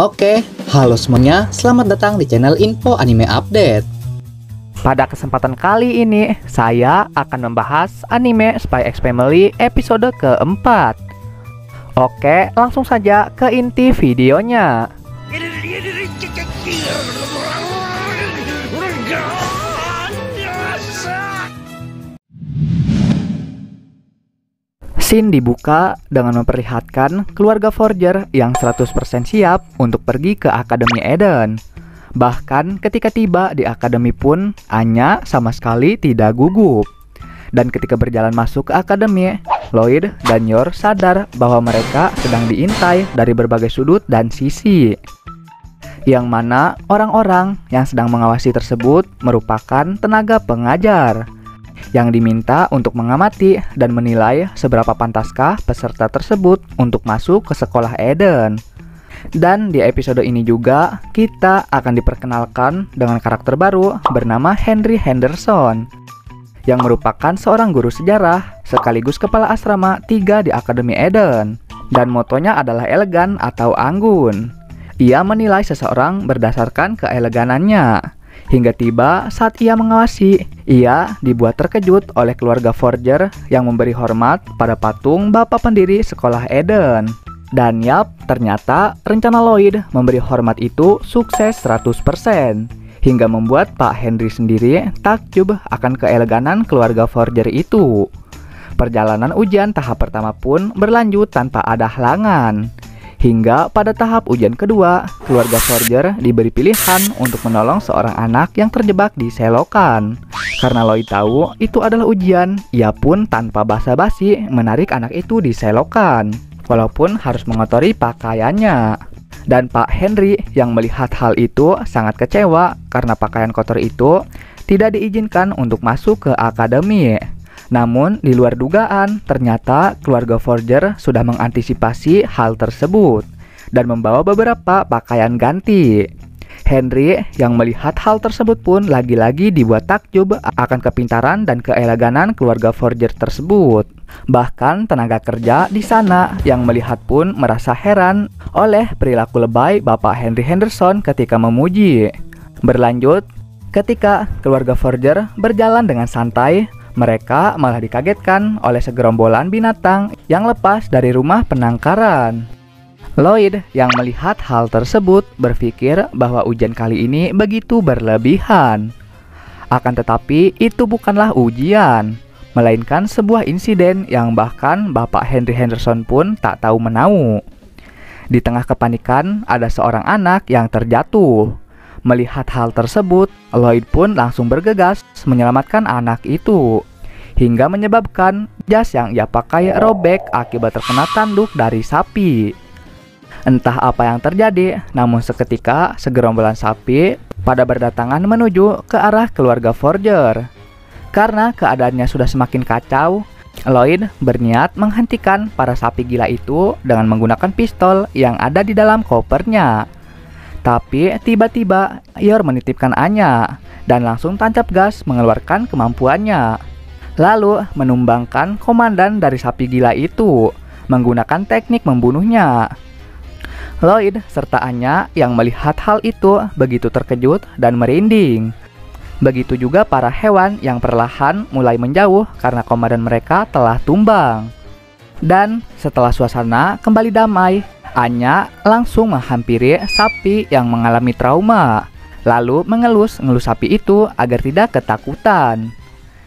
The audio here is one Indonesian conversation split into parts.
Oke, halo semuanya, selamat datang di channel Info Anime Update. Pada kesempatan kali ini, saya akan membahas anime Spy X Family episode keempat. Oke, langsung saja ke inti videonya. Scene dibuka dengan memperlihatkan keluarga Forger yang 100% siap untuk pergi ke Akademi Eden. Bahkan ketika tiba di akademi pun, Anya sama sekali tidak gugup. Dan ketika berjalan masuk ke akademi, Lloyd dan Yor sadar bahwa mereka sedang diintai dari berbagai sudut dan sisi. Yang mana orang-orang yang sedang mengawasi tersebut merupakan tenaga pengajar yang diminta untuk mengamati dan menilai seberapa pantaskah peserta tersebut untuk masuk ke sekolah Eden. Dan di episode ini juga kita akan diperkenalkan dengan karakter baru bernama Henry Henderson, yang merupakan seorang guru sejarah sekaligus kepala asrama 3 di Akademi Eden. Dan motonya adalah elegan atau anggun. Ia menilai seseorang berdasarkan keeleganannya. Hingga tiba saat ia mengawasi, ia dibuat terkejut oleh keluarga Forger yang memberi hormat pada patung bapak pendiri sekolah Eden. Dan yap, ternyata rencana Lloyd memberi hormat itu sukses 100%. Hingga membuat Pak Henry sendiri takjub akan keeleganan keluarga Forger itu. Perjalanan ujian tahap pertama pun berlanjut tanpa ada halangan. Hingga pada tahap ujian kedua, keluarga Forger diberi pilihan untuk menolong seorang anak yang terjebak di selokan. Karena Lloyd tahu itu adalah ujian, ia pun tanpa basa-basi menarik anak itu di selokan, walaupun harus mengotori pakaiannya. Dan Pak Henry yang melihat hal itu sangat kecewa karena pakaian kotor itu tidak diizinkan untuk masuk ke akademi. Namun, di luar dugaan, ternyata keluarga Forger sudah mengantisipasi hal tersebut dan membawa beberapa pakaian ganti. Henry yang melihat hal tersebut pun lagi-lagi dibuat takjub akan kepintaran dan keeleganan keluarga Forger tersebut. Bahkan tenaga kerja di sana yang melihat pun merasa heran oleh perilaku lebay Bapak Henry Henderson ketika memuji. Berlanjut, ketika keluarga Forger berjalan dengan santai, mereka malah dikagetkan oleh segerombolan binatang yang lepas dari rumah penangkaran. Lloyd yang melihat hal tersebut berpikir bahwa ujian kali ini begitu berlebihan. Akan tetapi itu bukanlah ujian, melainkan sebuah insiden yang bahkan Bapak Henry Henderson pun tak tahu menau. Di tengah kepanikan ada seorang anak yang terjatuh. Melihat hal tersebut, Lloyd pun langsung bergegas menyelamatkan anak itu, hingga menyebabkan jas yang ia pakai robek akibat terkena tanduk dari sapi. Entah apa yang terjadi, namun seketika segerombolan sapi pada berdatangan menuju ke arah keluarga Forger. Karena keadaannya sudah semakin kacau, Lloyd berniat menghentikan para sapi gila itu dengan menggunakan pistol yang ada di dalam kopernya. Tapi tiba-tiba Yor menitipkan Anya dan langsung tancap gas mengeluarkan kemampuannya. Lalu menumbangkan komandan dari sapi gila itu menggunakan teknik membunuhnya. Lloyd serta Anya yang melihat hal itu begitu terkejut dan merinding. Begitu juga para hewan yang perlahan mulai menjauh karena komandan mereka telah tumbang. Dan setelah suasana kembali damai, Anya langsung menghampiri sapi yang mengalami trauma, lalu mengelus-ngelus sapi itu agar tidak ketakutan.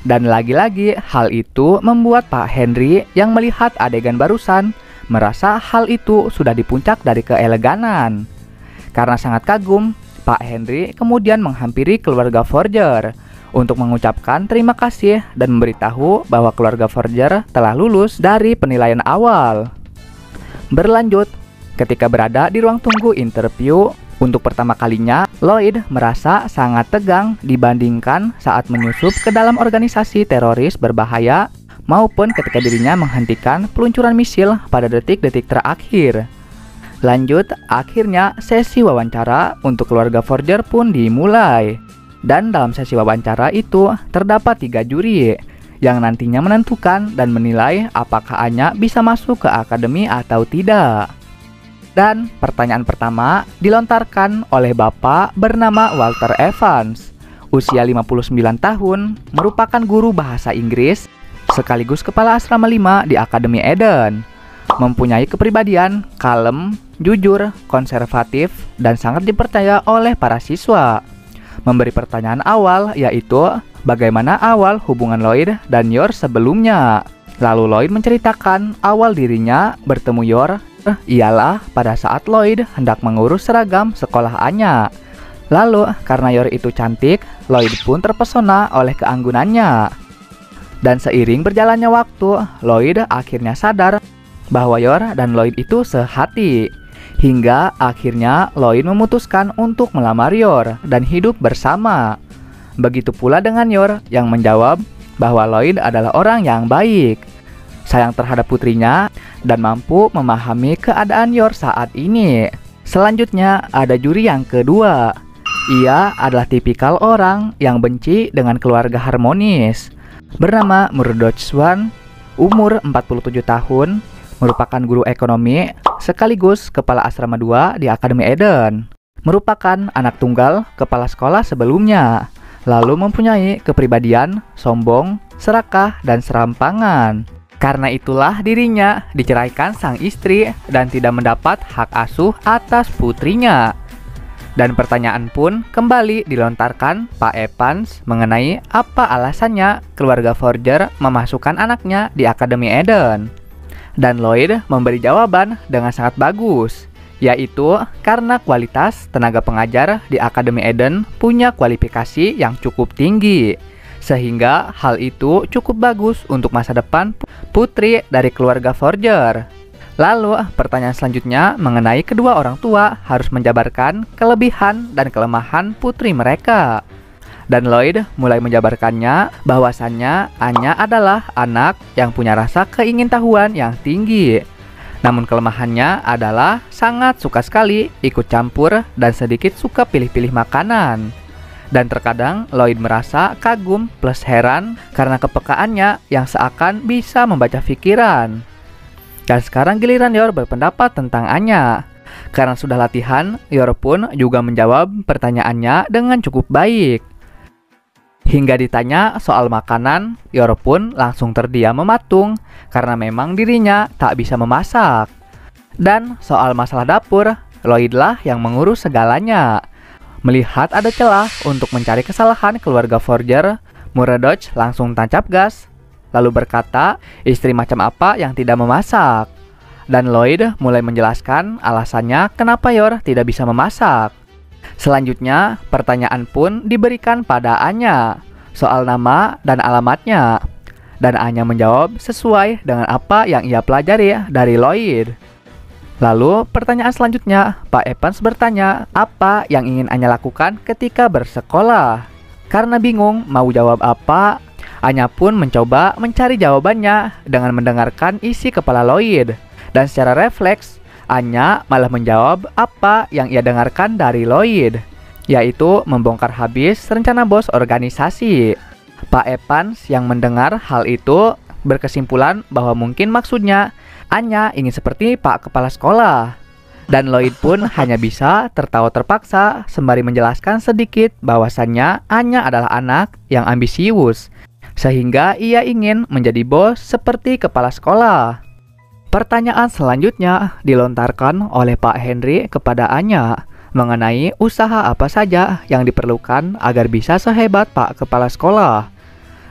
Dan lagi-lagi hal itu membuat Pak Henry yang melihat adegan barusan merasa hal itu sudah di puncak dari keeleganan. Karena sangat kagum, Pak Henry kemudian menghampiri keluarga Forger untuk mengucapkan terima kasih dan memberitahu bahwa keluarga Forger telah lulus dari penilaian awal. Berlanjut, ketika berada di ruang tunggu interview, untuk pertama kalinya, Lloyd merasa sangat tegang dibandingkan saat menyusup ke dalam organisasi teroris berbahaya maupun ketika dirinya menghentikan peluncuran misil pada detik-detik terakhir. Lanjut, akhirnya sesi wawancara untuk keluarga Forger pun dimulai. Dan dalam sesi wawancara itu terdapat 3 juri yang nantinya menentukan dan menilai apakah Anya bisa masuk ke akademi atau tidak. Dan pertanyaan pertama dilontarkan oleh bapak bernama Walter Evans, usia 59 tahun, merupakan guru bahasa Inggris sekaligus kepala asrama 5 di Akademi Eden. Mempunyai kepribadian kalem, jujur, konservatif, dan sangat dipercaya oleh para siswa. Memberi pertanyaan awal yaitu bagaimana awal hubungan Lloyd dan Yor sebelumnya. Lalu Lloyd menceritakan awal dirinya bertemu Yor ialah pada saat Lloyd hendak mengurus seragam sekolah Anya. Lalu karena Yor itu cantik, Lloyd pun terpesona oleh keanggunannya. Dan seiring berjalannya waktu, Lloyd akhirnya sadar bahwa Yor dan Lloyd itu sehati. Hingga akhirnya Lloyd memutuskan untuk melamar Yor dan hidup bersama. Begitu pula dengan Yor yang menjawab bahwa Lloyd adalah orang yang baik, sayang terhadap putrinya, dan mampu memahami keadaan Yor saat ini. Selanjutnya ada juri yang kedua. Ia adalah tipikal orang yang benci dengan keluarga harmonis. Bernama Murdoch Swan, umur 47 tahun, merupakan guru ekonomi sekaligus kepala asrama 2 di Akademi Eden. Merupakan anak tunggal kepala sekolah sebelumnya, lalu mempunyai kepribadian sombong, serakah, dan serampangan. Karena itulah dirinya diceraikan sang istri dan tidak mendapat hak asuh atas putrinya. Dan pertanyaan pun kembali dilontarkan Pak Evans mengenai apa alasannya keluarga Forger memasukkan anaknya di Akademi Eden. Dan Lloyd memberi jawaban dengan sangat bagus, yaitu karena kualitas tenaga pengajar di Akademi Eden punya kualifikasi yang cukup tinggi, sehingga hal itu cukup bagus untuk masa depan putri dari keluarga Forger. Lalu pertanyaan selanjutnya mengenai kedua orang tua harus menjabarkan kelebihan dan kelemahan putri mereka. Dan Lloyd mulai menjabarkannya bahwasannya Anya adalah anak yang punya rasa keingintahuan yang tinggi. Namun kelemahannya adalah sangat suka sekali ikut campur dan sedikit suka pilih-pilih makanan. Dan terkadang Lloyd merasa kagum plus heran karena kepekaannya yang seakan bisa membaca pikiran. Dan sekarang giliran Yor berpendapat tentang Anya. Karena sudah latihan, Yor pun juga menjawab pertanyaannya dengan cukup baik. Hingga ditanya soal makanan, Yor pun langsung terdiam mematung karena memang dirinya tak bisa memasak. Dan soal masalah dapur, Lloyd lah yang mengurus segalanya. Melihat ada celah untuk mencari kesalahan keluarga Forger, Murdoch langsung tancap gas, lalu berkata istri macam apa yang tidak memasak. Dan Lloyd mulai menjelaskan alasannya kenapa Yor tidak bisa memasak. Selanjutnya, pertanyaan pun diberikan pada Anya soal nama dan alamatnya. Dan Anya menjawab sesuai dengan apa yang ia pelajari dari Lloyd. Lalu, pertanyaan selanjutnya, Pak Evans bertanya apa yang ingin Anya lakukan ketika bersekolah. Karena bingung mau jawab apa, Anya pun mencoba mencari jawabannya dengan mendengarkan isi kepala Lloyd. Dan secara refleks, Anya malah menjawab apa yang ia dengarkan dari Lloyd, yaitu membongkar habis rencana bos organisasi. Pak Evans yang mendengar hal itu berkesimpulan bahwa mungkin maksudnya Anya ingin seperti Pak Kepala Sekolah. Dan Lloyd pun hanya bisa tertawa terpaksa sembari menjelaskan sedikit bahwasannya Anya adalah anak yang ambisius, sehingga ia ingin menjadi bos seperti kepala sekolah. Pertanyaan selanjutnya dilontarkan oleh Pak Henry kepada Anya mengenai usaha apa saja yang diperlukan agar bisa sehebat Pak Kepala Sekolah.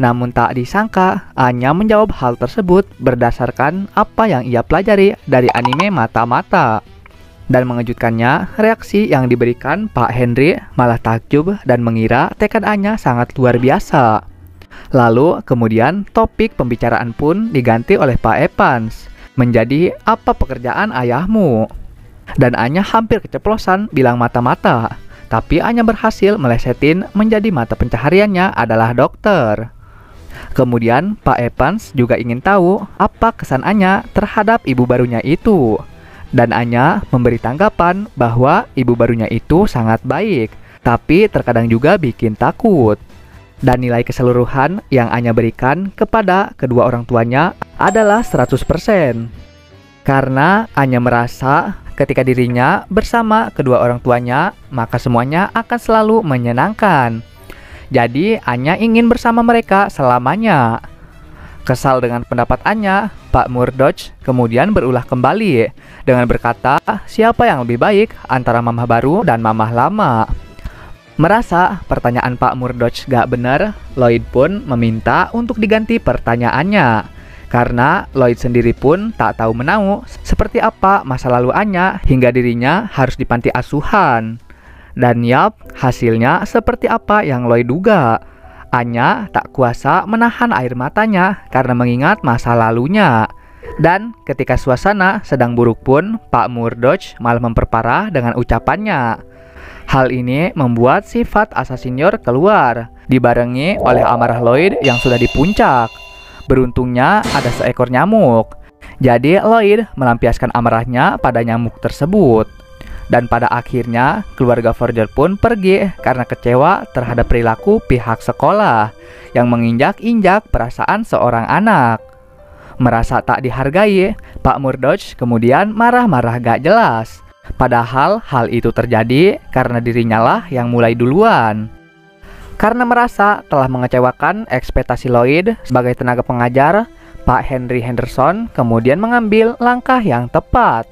Namun tak disangka, Anya menjawab hal tersebut berdasarkan apa yang ia pelajari dari anime Mata-Mata. Dan mengejutkannya, reaksi yang diberikan Pak Henry malah takjub dan mengira tekad Anya sangat luar biasa. Lalu kemudian topik pembicaraan pun diganti oleh Pak Evans menjadi apa pekerjaan ayahmu. Dan Anya hampir keceplosan bilang mata-mata, tapi Anya berhasil melesetin menjadi mata pencahariannya adalah dokter. Kemudian Pak Evans juga ingin tahu apa kesan Anya terhadap ibu barunya itu. Dan Anya memberi tanggapan bahwa ibu barunya itu sangat baik, tapi terkadang juga bikin takut. Dan nilai keseluruhan yang Anya berikan kepada kedua orang tuanya adalah 100%. Karena Anya merasa ketika dirinya bersama kedua orang tuanya, maka semuanya akan selalu menyenangkan. Jadi Anya ingin bersama mereka selamanya. Kesal dengan pendapat Anya, Pak Murdoch kemudian berulah kembali dengan berkata siapa yang lebih baik antara mamah baru dan mamah lama. Merasa pertanyaan Pak Murdoch gak benar, Lloyd pun meminta untuk diganti pertanyaannya. Karena Lloyd sendiri pun tak tahu menahu seperti apa masa lalu Anya hingga dirinya harus di panti asuhan. Dan yap, hasilnya seperti apa yang Lloyd duga. Anya tak kuasa menahan air matanya karena mengingat masa lalunya. Dan ketika suasana sedang buruk pun, Pak Murdoch malah memperparah dengan ucapannya. Hal ini membuat sifat asa senior keluar, dibarengi oleh amarah Lloyd yang sudah di puncak. Beruntungnya ada seekor nyamuk. Jadi Lloyd melampiaskan amarahnya pada nyamuk tersebut. Dan pada akhirnya keluarga Forger pun pergi karena kecewa terhadap perilaku pihak sekolah yang menginjak-injak perasaan seorang anak. Merasa tak dihargai, Pak Murdoch kemudian marah-marah gak jelas. Padahal hal itu terjadi karena dirinya lah yang mulai duluan. Karena merasa telah mengecewakan ekspektasi Lloyd sebagai tenaga pengajar, Pak Henry Henderson kemudian mengambil langkah yang tepat,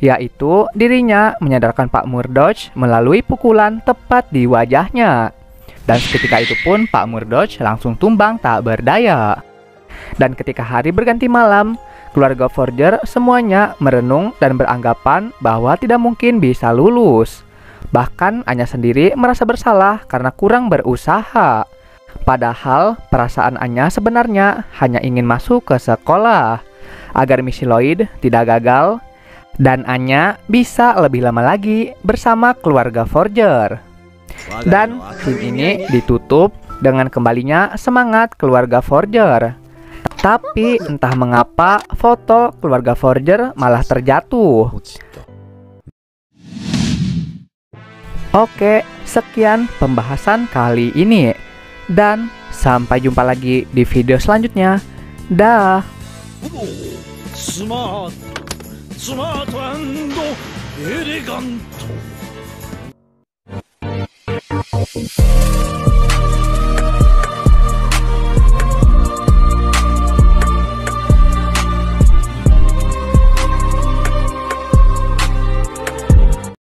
yaitu dirinya menyadarkan Pak Murdoch melalui pukulan tepat di wajahnya. Dan seketika itu pun Pak Murdoch langsung tumbang tak berdaya. Dan ketika hari berganti malam, keluarga Forger semuanya merenung dan beranggapan bahwa tidak mungkin bisa lulus. Bahkan Anya sendiri merasa bersalah karena kurang berusaha. Padahal perasaan Anya sebenarnya hanya ingin masuk ke sekolah agar misi Lloyd tidak gagal dan Anya bisa lebih lama lagi bersama keluarga Forger. Dan film ini ditutup dengan kembalinya semangat keluarga Forger. Tapi entah mengapa foto keluarga Forger malah terjatuh. Oke, sekian pembahasan kali ini. Dan sampai jumpa lagi di video selanjutnya. Dah. Smart and elegant.